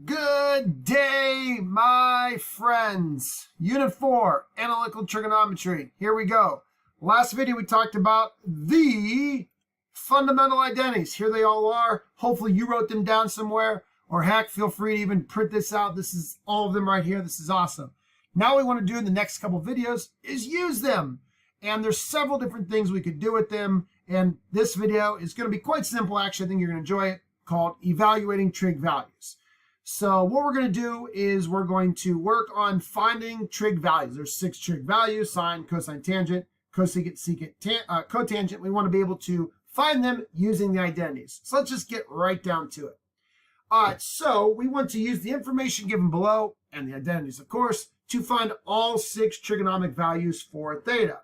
Good day, my friends. Unit 4, Analytical Trigonometry. Here we go. Last video we talked about the fundamental identities. Here they all are. Hopefully you wrote them down somewhere, or heck, feel free to even print this out. This is all of them right here. This is awesome. Now what we want to do in the next couple videos is use them. And there's several different things we could do with them. And this video is going to be quite simple. Actually, I think you're going to enjoy it, called Evaluating Trig Values. So what we're going to do is we're going to work on finding trig values. There's 6 trig values: sine, cosine, tangent, cosecant, secant, cotangent. We want to be able to find them using the identities. So let's just get right down to it. All right, so we want to use the information given below, and the identities, of course, to find all 6 trigonomic values for theta.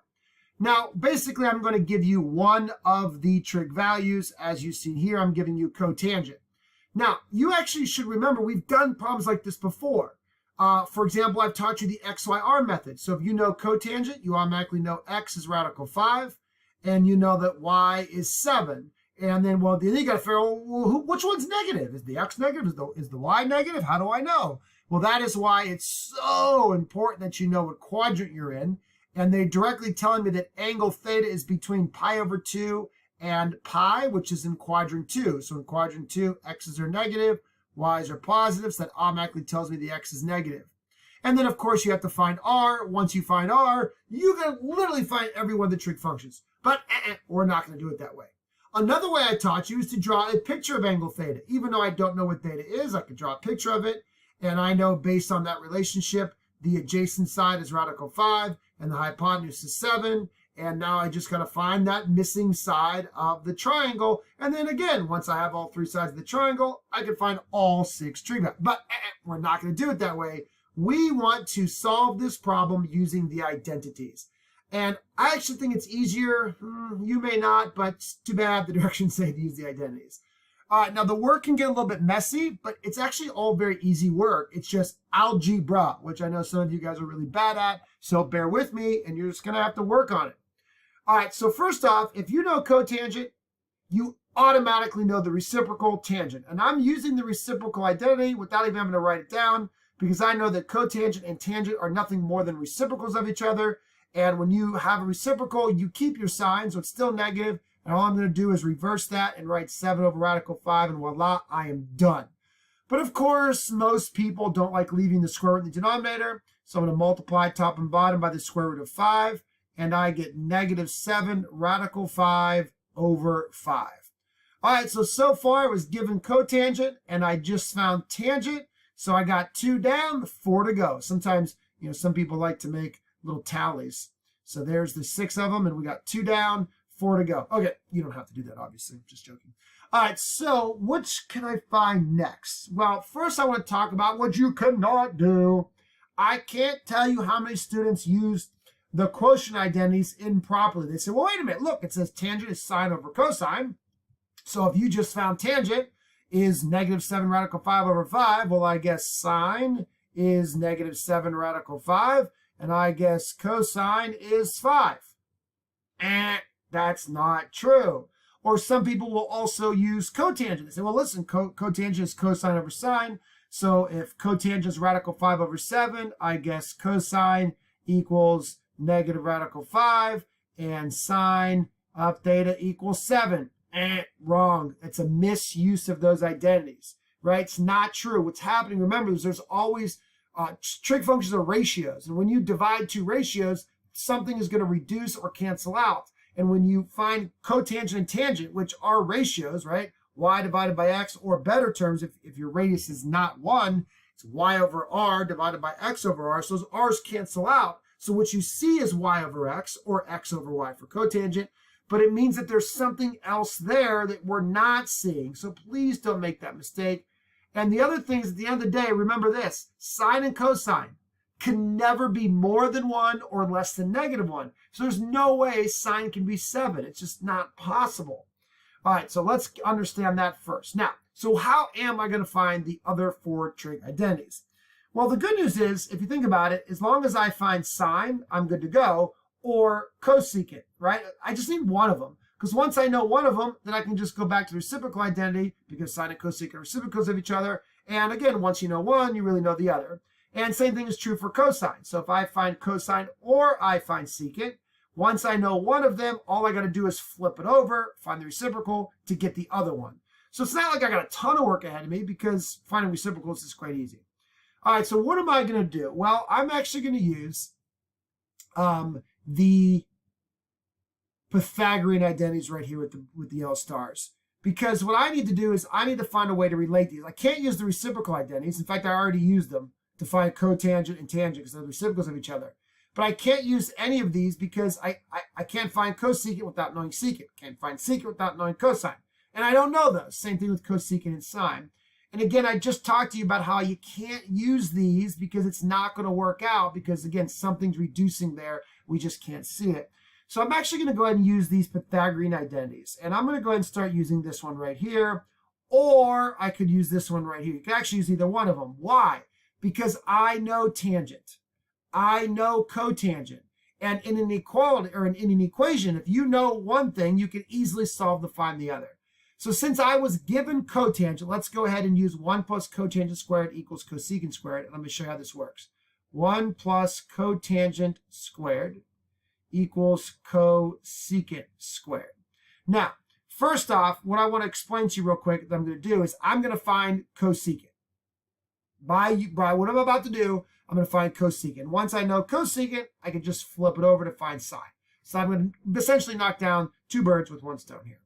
Now, basically, I'm going to give you one of the trig values. As you see here, I'm giving you cotangent. Now, you actually should remember we've done problems like this before. For example, I've taught you the XYR method. So if you know cotangent, you automatically know x is radical 5, and you know that y is 7. And then, well, then you got to figure out, well, which one's negative? Is the x negative? Is the y negative? How do I know? Well, that is why it's so important that you know what quadrant you're in. And they're directly telling me that angle theta is between pi over 2 and pi, which is in quadrant 2. So in quadrant 2, x's are negative, y's are positive, so that automatically tells me the x is negative. And then, of course, you have to find r. Once you find r, you can literally find every one of the trig functions. But we're not going to do it that way. Another way I taught you is to draw a picture of angle theta. Even though I don't know what theta is, I could draw a picture of it. And I know based on that relationship, the adjacent side is radical 5, and the hypotenuse is 7. And now I just got to find that missing side of the triangle. And then again, once I have all 3 sides of the triangle, I can find all 6 trig values. But we're not going to do it that way. We want to solve this problem using the identities. And I actually think it's easier. You may not, but it's too bad the directions say to use the identities. All right, now the work can get a little bit messy, but it's actually all very easy work. It's just algebra, which I know some of you guys are really bad at. So bear with me, and you're just going to have to work on it. All right, so first off, if you know cotangent, you automatically know the reciprocal tangent. And I'm using the reciprocal identity without even having to write it down, because I know that cotangent and tangent are nothing more than reciprocals of each other. And when you have a reciprocal, you keep your sign, so it's still negative. And all I'm going to do is reverse that and write 7 over radical 5, and voila, I am done. But of course, most people don't like leaving the square root in the denominator. So I'm going to multiply top and bottom by the square root of 5. And I get negative 7 radical 5 over 5. All right, so far I was given cotangent, and I just found tangent. So I got 2 down, 4 to go. Sometimes, some people like to make little tallies. So there's the 6 of them, and we got 2 down, 4 to go. Okay, you don't have to do that, obviously. Just joking. All right, so which can I find next? Well, first I want to talk about what you cannot do. I can't tell you how many students used the quotient identities improperly. They say, well, wait a minute, look, it says tangent is sine over cosine. So if you just found tangent is negative 7 radical 5 over 5, well, I guess sine is negative 7 radical 5, and I guess cosine is 5. That's not true. Or some people will also use cotangent. They say, well, listen, cotangent is cosine over sine. So if cotangent is radical 5 over 7, I guess cosine equals negative radical 5, and sine of theta equals 7. Wrong. It's a misuse of those identities, right? It's not true. What's happening, remember, is there's always trig functions are ratios. And when you divide 2 ratios, something is going to reduce or cancel out. And when you find cotangent and tangent, which are ratios, right? Y divided by x, or better terms, if your radius is not 1, it's y over r divided by x over r. So those r's cancel out. So what you see is y over x, or x over y for cotangent, but it means that there's something else there that we're not seeing. So please don't make that mistake. And the other thing is, at the end of the day, remember this: sine and cosine can never be more than 1 or less than negative 1. So there's no way sine can be 7. It's just not possible. All right, so let's understand that first. Now, so how am I going to find the other 4 trig identities? Well, the good news is, if you think about it, as long as I find sine, I'm good to go, or cosecant, right? I just need one of them. Because once I know one of them, then I can just go back to the reciprocal identity, because sine and cosecant are reciprocals of each other, And again, once you know one, you really know the other. And same thing is true for cosine. So if I find cosine or I find secant, once I know one of them, all I got to do is flip it over, find the reciprocal to get the other one. So it's not like I got a ton of work ahead of me because finding reciprocals is quite easy. All right, so what am I going to do? Well, I'm actually going to use the Pythagorean identities right here with the yellow stars. Because what I need to do is I need to find a way to relate these. I can't use the reciprocal identities. In fact, I already used them to find cotangent and tangent because they're reciprocals of each other. But I can't use any of these because I can't find cosecant without knowing secant. Can't find secant without knowing cosine. And I don't know those. Same thing with cosecant and sine. And again, I just talked to you about how you can't use these because it's not going to work out because, again, something's reducing there. We just can't see it. So I'm actually going to go ahead and use these Pythagorean identities. And I'm going to go ahead and start using this one right here. Or I could use this one right here. You can actually use either one of them. Why? Because I know tangent. I know cotangent. And in an equality or in an equation, if you know one thing, you can easily solve to find the other. So since I was given cotangent, let's go ahead and use 1 plus cotangent squared equals cosecant squared. And let me show you how this works. 1 plus cotangent squared equals cosecant squared. Now, first off, what I want to explain to you real quick that I'm going to do is I'm going to find cosecant. By what I'm about to do, I'm going to find cosecant. Once I know cosecant, I can just flip it over to find sine. So I'm going to essentially knock down two birds with one stone here.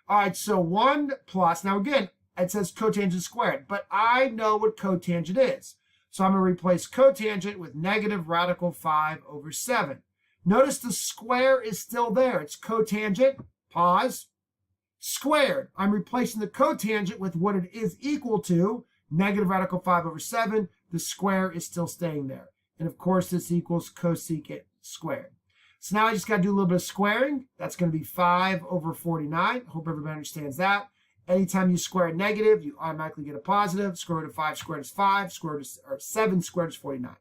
All right, so 1 plus, now again, it says cotangent squared, but I know what cotangent is. So I'm going to replace cotangent with negative radical 5 over 7. Notice the square is still there. It's cotangent, pause, squared. I'm replacing the cotangent with what it is equal to, negative radical 5 over 7. The square is still staying there. And of course, this equals cosecant squared. So now I just got to do a little bit of squaring. That's going to be 5 over 49. Hope everybody understands that. Anytime you square a negative, you automatically get a positive. Square root of 5 squared is 5. Square root of 7 squared is 49.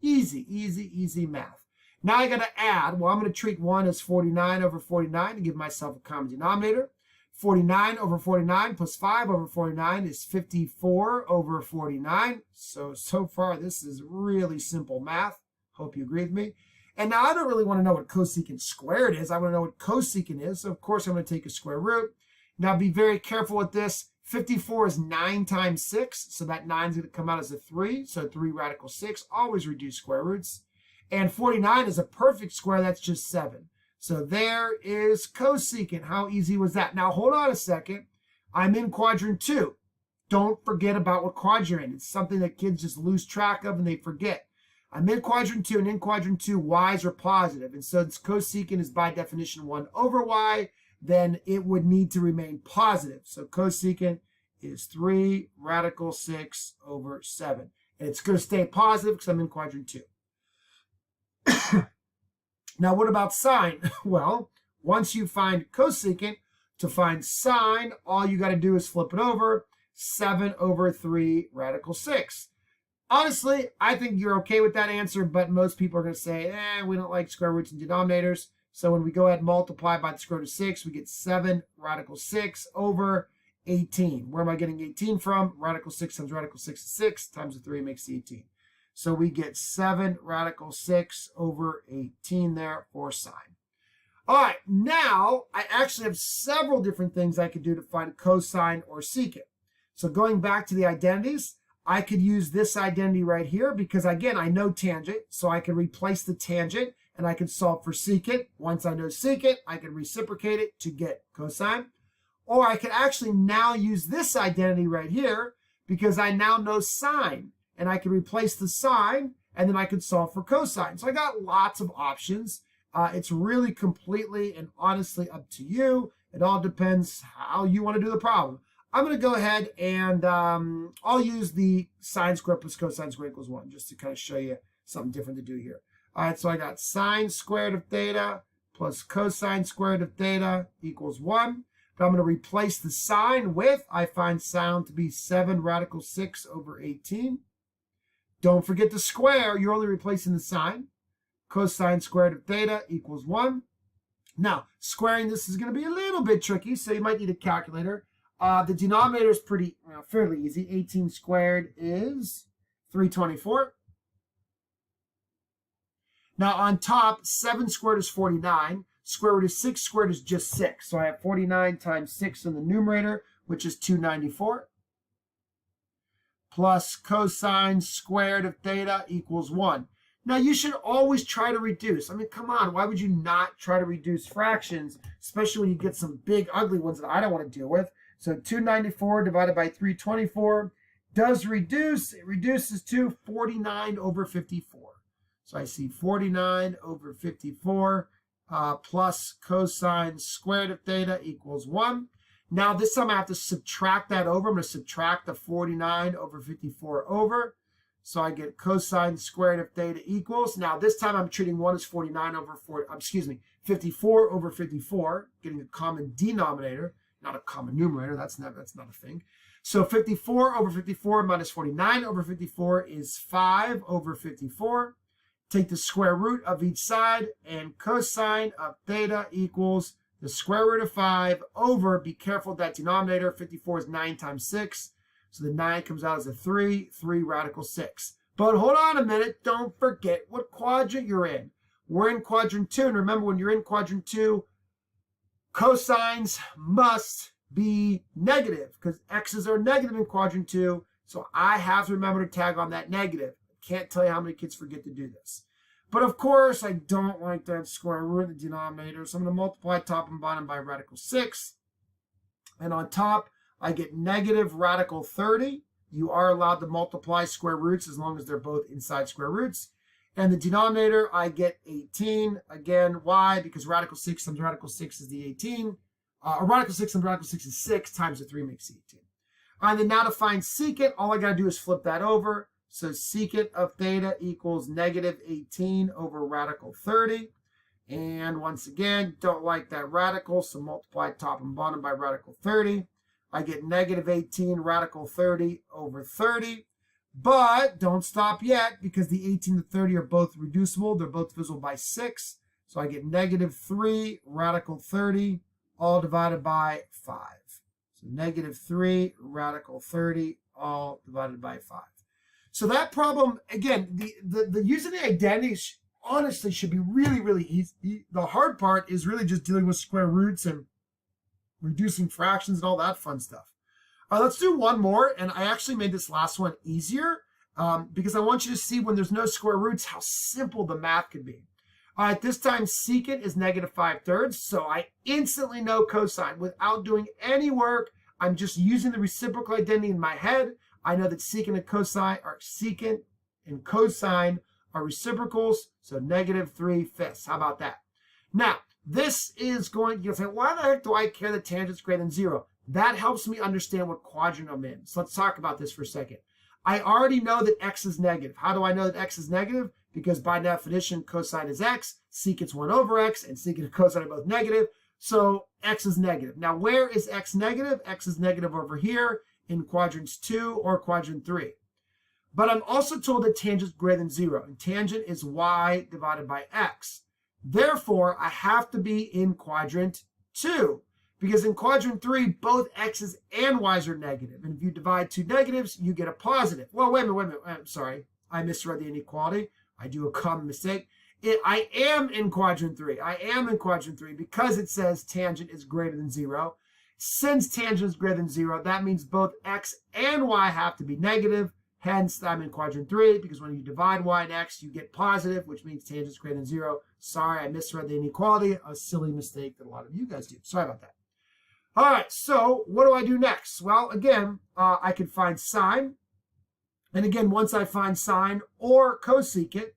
Easy, easy, easy math. Now I got to add. Well, I'm going to treat 1 as 49 over 49 to give myself a common denominator. 49 over 49 plus 5 over 49 is 54 over 49. So far, this is really simple math. Hope you agree with me. And now I don't really want to know what cosecant squared is. I want to know what cosecant is. So of course, I'm going to take a square root. Now be very careful with this. 54 is 9 times 6. So that 9 is going to come out as a 3. So 3 radical 6. Always reduce square roots. And 49 is a perfect square. That's just 7. So there is cosecant. How easy was that? Now hold on a second. I'm in quadrant 2. Don't forget about what quadrant you're in. It's something that kids just lose track of and they forget. I'm in quadrant 2, and in quadrant 2, y's are positive. And so this cosecant is by definition 1 over y. Then it would need to remain positive. So cosecant is 3 radical 6 over 7. And it's going to stay positive because I'm in quadrant 2. Now, what about sine? Well, once you find cosecant, to find sine, all you got to do is flip it over. 7 over 3 radical 6. Honestly, I think you're okay with that answer, but most people are going to say, we don't like square roots and denominators. So when we go ahead and multiply by the square root of 6, we get 7 radical 6 over 18. Where am I getting 18 from? Radical 6 times radical 6 is 6 times the 3 makes the 18. So we get 7 radical 6 over 18 there for sine. All right, now I actually have several different things I could do to find cosine or secant. So going back to the identities, I could use this identity right here because, again, I know tangent, so I can replace the tangent and I can solve for secant. Once I know secant, I can reciprocate it to get cosine. Or I could actually now use this identity right here because I now know sine, and I can replace the sine, and then I can solve for cosine. So I got lots of options. It's really completely and honestly up to you. It all depends how you want to do the problem. I'm going to go ahead and I'll use the sine squared plus cosine squared equals 1 just to kind of show you something different to do here. All right, so I got sine squared of theta plus cosine squared of theta equals 1. But I'm going to replace the sine with, I find sine to be 7 radical 6 over 18. Don't forget the square. You're only replacing the sine. Cosine squared of theta equals 1. Now, squaring this is going to be a little bit tricky, so you might need a calculator. The denominator is pretty fairly easy. 18 squared is 324. Now on top, 7 squared is 49. Square root of 6 squared is just 6. So I have 49 times 6 in the numerator, which is 294. Plus cosine squared of theta equals 1. Now you should always try to reduce. I mean, come on, why would you not try to reduce fractions, especially when you get some big ugly ones that I don't want to deal with? So 294 divided by 324 does reduce. It reduces to 49 over 54. So I see 49 over 54 plus cosine squared of theta equals 1. Now this time I have to subtract that over. I'm going to subtract the 49 over 54 over. So I get cosine squared of theta equals. Now this time I'm treating 1 as 49 over 54 over 54, getting a common denominator, not a common numerator. That's not a thing. So 54 over 54 minus 49 over 54 is 5 over 54. Take the square root of each side, and cosine of theta equals the square root of 5 over, be careful with that denominator, 54 is 9 times 6. So the 9 comes out as a 3 radical 6. But hold on a minute, don't forget what quadrant you're in. We're in quadrant 2, and remember when you're in quadrant 2, cosines must be negative because x's are negative in quadrant 2. So I have to remember to tag on that negative. Can't tell you how many kids forget to do this. But of course, I don't like that square root of the denominator. So I'm going to multiply top and bottom by radical 6. And on top, I get negative radical 30. You are allowed to multiply square roots as long as they're both inside square roots. And the denominator, I get 18. Again, why? Because radical 6 times radical 6 is the 18. Or radical 6 times radical 6 is 6 times the 3 makes the 18. All right, then now to find secant, all I got to do is flip that over. So secant of theta equals negative 18 over radical 30. And once again, don't like that radical, so multiply top and bottom by radical 30. I get negative 18 radical 30 over 30. But don't stop yet, because the 18 and the 30 are both reducible. They're both divisible by 6. So I get negative 3 radical 30, all divided by 5. So negative 3 radical 30, all divided by 5. So that problem, again, the using the identities honestly should be really, really easy. The hard part is really just dealing with square roots and reducing fractions and all that fun stuff. All right, let's do one more. And I actually made this last one easier because I want you to see when there's no square roots how simple the math could be. All right, this time secant is negative 5/3. So I instantly know cosine without doing any work. I'm just using the reciprocal identity in my head. I know that secant and cosine are reciprocals, so negative 3/5. How about that? Now, this is going, you'll say, why the heck do I care that tangent's greater than 0? That helps me understand what quadrant I'm in. So let's talk about this for a second. I already know that x is negative. How do I know that x is negative? Because by definition, cosine is x, secant's 1 over x, and secant and cosine are both negative. So x is negative. Now, where is x negative? X is negative over here in quadrants 2 or quadrant 3. But I'm also told that tangent is greater than 0, and tangent is y divided by x. Therefore, I have to be in quadrant 2, because in quadrant 3, both x's and y's are negative. And if you divide two negatives, you get a positive. Well, wait a minute. I'm sorry. I misread the inequality. I do a common mistake. I am in quadrant 3. I am in quadrant 3 because it says tangent is greater than 0. Since tangent is greater than 0, that means both x and y have to be negative. Hence, I'm in quadrant 3 because when you divide y and x, you get positive, which means tangent is greater than 0. Sorry, I misread the inequality. A silly mistake that a lot of you guys do. Sorry about that. All right, so what do I do next? Well, again, I can find sine. And again, once I find sine or cosecant,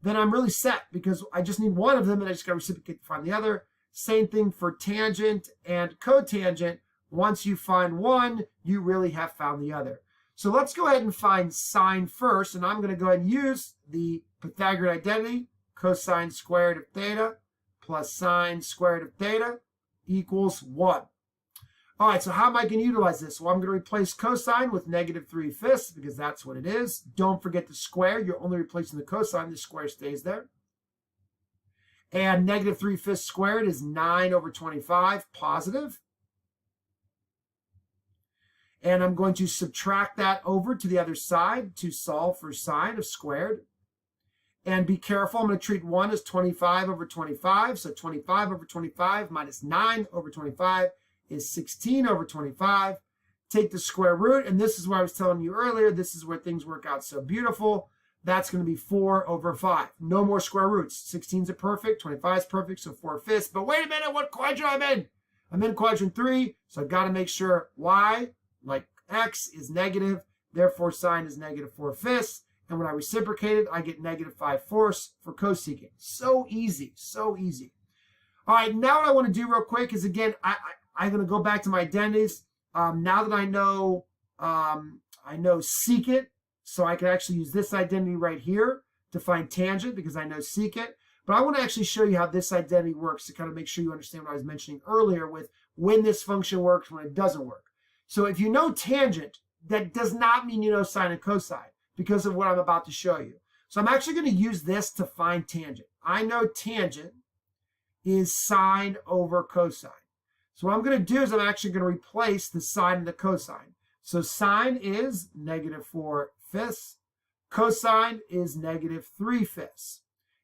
then I'm really set because I just need one of them and I just got to reciprocate to find the other. Same thing for tangent and cotangent. Once you find one, you really have found the other. So let's go ahead and find sine first. And I'm going to go ahead and use the Pythagorean identity. Cosine squared of theta plus sine squared of theta equals 1. All right, so how am I going to utilize this? Well, I'm going to replace cosine with negative 3/5 because that's what it is. Don't forget the square. You're only replacing the cosine. The square stays there. And negative 3/5 squared is 9 over 25, positive. And I'm going to subtract that over to the other side to solve for sine of squared. And be careful, I'm going to treat 1 as 25 over 25. So 25 over 25 minus 9 over 25 is 16 over 25. Take the square root, and this is what I was telling you earlier. This is where things work out so beautiful. That's going to be 4 over 5. No more square roots. 16 is a perfect, 25 is perfect, so 4/5. But wait a minute, what quadrant I'm in? I'm in quadrant 3, so I've got to make sure y, like x, is negative. Therefore, sine is negative 4/5. And when I reciprocate it, I get negative 5/4 for cosecant. So easy, so easy. All right, now what I want to do real quick is, again, I'm going to go back to my identities. Now that I know secant, so I can actually use this identity right here to find tangent because I know secant. But I want to actually show you how this identity works to kind of make sure you understand what I was mentioning earlier with when this function works, when it doesn't work. So if you know tangent, that does not mean you know sine and cosine because of what I'm about to show you. So I'm actually going to use this to find tangent. I know tangent is sine over cosine. So what I'm going to do is I'm actually going to replace the sine and the cosine. So sine is negative 4/5. Cosine is negative 3/5.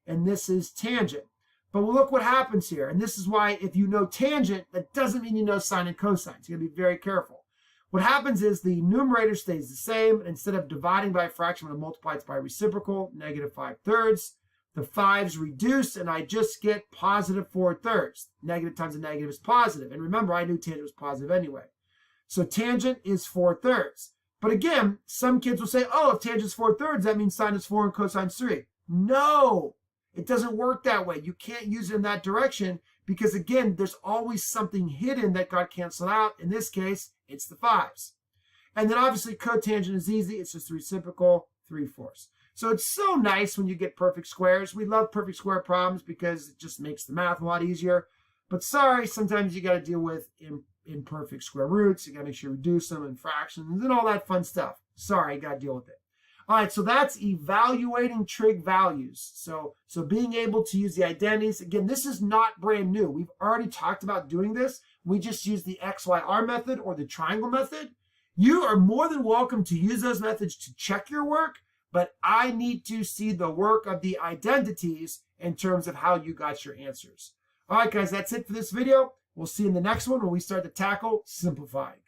And this is tangent. But look what happens here. And this is why if you know tangent, that doesn't mean you know sine and cosine. So you got to be very careful. What happens is the numerator stays the same. Instead of dividing by a fraction, I'm going to multiply it by a reciprocal, negative 5/3. The 5's reduce, and I just get positive 4/3. Negative times a negative is positive. And remember, I knew tangent was positive anyway. So tangent is 4/3. But again, some kids will say, oh, if tangent is 4/3, that means sine is 4 and cosine is 3. No, it doesn't work that way. You can't use it in that direction because, again, there's always something hidden that got canceled out. In this case, it's the 5's. And then obviously cotangent is easy. It's just the reciprocal, 3/4. So it's so nice when you get perfect squares. We love perfect square problems because it just makes the math a lot easier. But sorry, sometimes you got to deal with imperfect square roots. You got to make sure you reduce them and fractions and all that fun stuff. Sorry, you got to deal with it. All right, so that's evaluating trig values. So being able to use the identities. Again, this is not brand new. We've already talked about doing this. We just use the XYR method or the triangle method. You are more than welcome to use those methods to check your work, but I need to see the work of the identities in terms of how you got your answers. All right, guys, that's it for this video. We'll see you in the next one when we start to tackle simplifying.